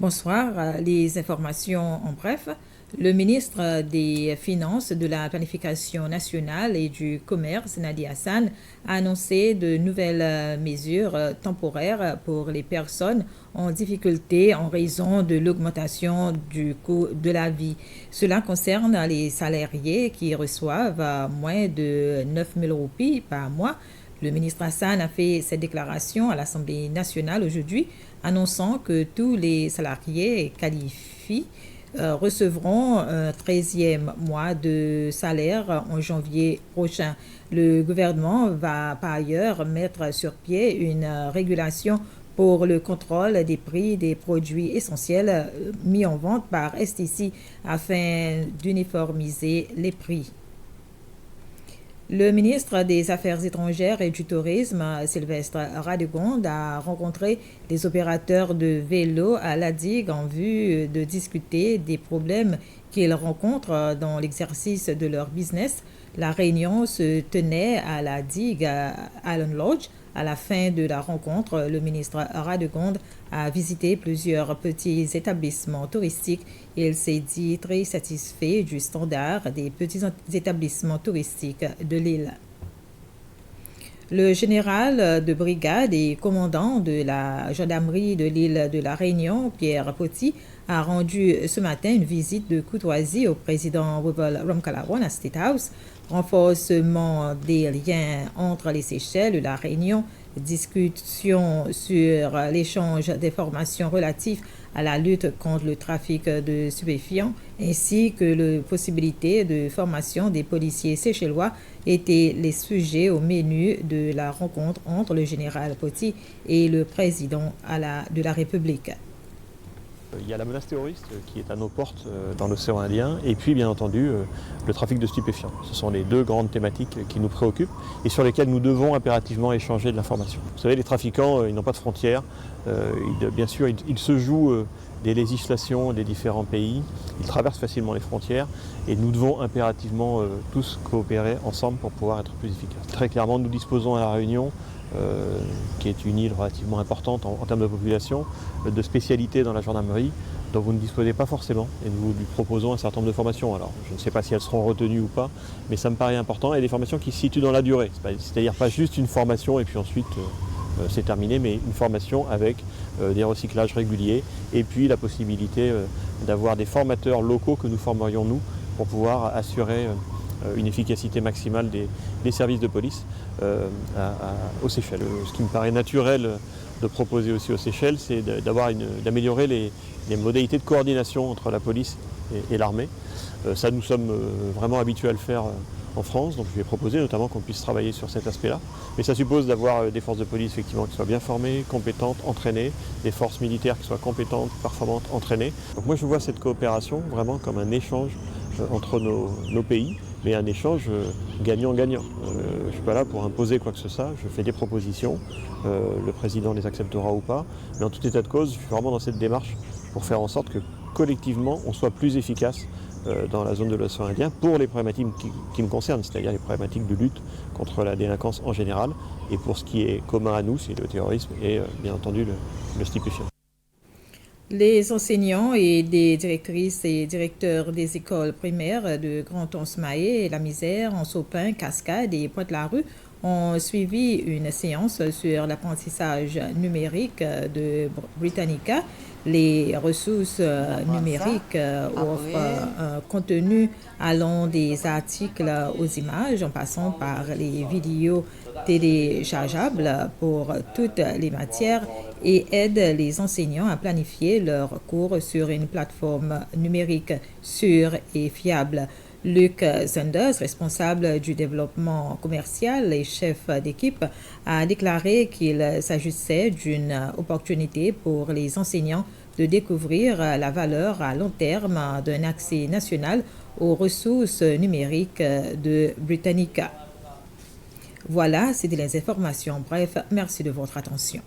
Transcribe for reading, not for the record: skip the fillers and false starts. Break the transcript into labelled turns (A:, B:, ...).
A: Bonsoir. Les informations en bref. Le ministre des Finances, de la Planification nationale et du Commerce, Nadi Hassan, a annoncé de nouvelles mesures temporaires pour les personnes en difficulté en raison de l'augmentation du coût de la vie. Cela concerne les salariés qui reçoivent moins de 9 000 roupies par mois. Le ministre Hassan a fait cette déclaration à l'Assemblée nationale aujourd'hui, annonçant que tous les salariés qualifiés recevront un 13e mois de salaire en janvier prochain. Le gouvernement va par ailleurs mettre sur pied une régulation pour le contrôle des prix des produits essentiels mis en vente par STC afin d'uniformiser les prix. Le ministre des Affaires étrangères et du Tourisme, Sylvestre Radegonde, a rencontré les opérateurs de vélo à la digue en vue de discuter des problèmes qu'ils rencontrent dans l'exercice de leur business. La réunion se tenait à la digue Island Lodge. À la fin de la rencontre, le ministre Radegonde a visité plusieurs petits établissements touristiques. Il s'est dit très satisfait du standard des petits établissements touristiques de l'île. Le général de brigade et commandant de la gendarmerie de l'île de la Réunion, Pierre Poti, a rendu ce matin une visite de courtoisie au président Wibble Ramkalawan à State House. Renforcement des liens entre les Seychelles et la Réunion, discussion sur l'échange d'informations relatives à la lutte contre le trafic de stupéfiants, ainsi que la possibilité de formation des policiers séchellois étaient les sujets au menu de la rencontre entre le général Poti et le président de la République.
B: Il y a la menace terroriste qui est à nos portes dans l'océan Indien et puis bien entendu le trafic de stupéfiants. Ce sont les deux grandes thématiques qui nous préoccupent et sur lesquelles nous devons impérativement échanger de l'information. Vous savez, les trafiquants, ils n'ont pas de frontières. Bien sûr, ils se jouent des législations des différents pays. Ils traversent facilement les frontières et nous devons impérativement tous coopérer ensemble pour pouvoir être plus efficaces. Très clairement, nous disposons à La Réunion, qui est une île relativement importante en termes de population, de spécialités dans la gendarmerie dont vous ne disposez pas forcément et nous lui proposons un certain nombre de formations. Alors je ne sais pas si elles seront retenues ou pas, mais ça me paraît important et des formations qui se situent dans la durée, c'est-à-dire pas juste une formation et puis ensuite c'est terminé, mais une formation avec des recyclages réguliers et puis la possibilité d'avoir des formateurs locaux que nous formerions nous pour pouvoir assurer une efficacité maximale des services de police aux Seychelles. Ce qui me paraît naturel de proposer aussi aux Seychelles, c'est d'améliorer les modalités de coordination entre la police et l'armée. Ça, nous sommes vraiment habitués à le faire en France, donc je vais proposer notamment qu'on puisse travailler sur cet aspect-là. Mais ça suppose d'avoir des forces de police effectivement qui soient bien formées, compétentes, entraînées, des forces militaires qui soient compétentes, performantes, entraînées. Donc moi je vois cette coopération vraiment comme un échange entre nos pays, mais un échange gagnant-gagnant. Je ne suis pas là pour imposer quoi que ce soit, je fais des propositions, le président les acceptera ou pas, mais en tout état de cause, je suis vraiment dans cette démarche pour faire en sorte que collectivement on soit plus efficace dans la zone de l'océan Indien pour les problématiques qui me concernent, c'est-à-dire les problématiques de lutte contre la délinquance en général, et pour ce qui est commun à nous, c'est le terrorisme et bien entendu le stupéfiant.
A: Les enseignants et des directrices et directeurs des écoles primaires de Grand-Onsmaé, La Misère, Ensopin, Cascade et Pointe-la-Rue ont suivi une séance sur l'apprentissage numérique de Britannica. Les ressources numériques offrent un contenu allant des articles aux images en passant par les vidéos téléchargeables pour toutes les matières et aident les enseignants à planifier leurs cours sur une plateforme numérique sûre et fiable. Luc Sanders, responsable du développement commercial et chef d'équipe, a déclaré qu'il s'agissait d'une opportunité pour les enseignants de découvrir la valeur à long terme d'un accès national aux ressources numériques de Britannica. Voilà, c'était les informations. Bref, merci de votre attention.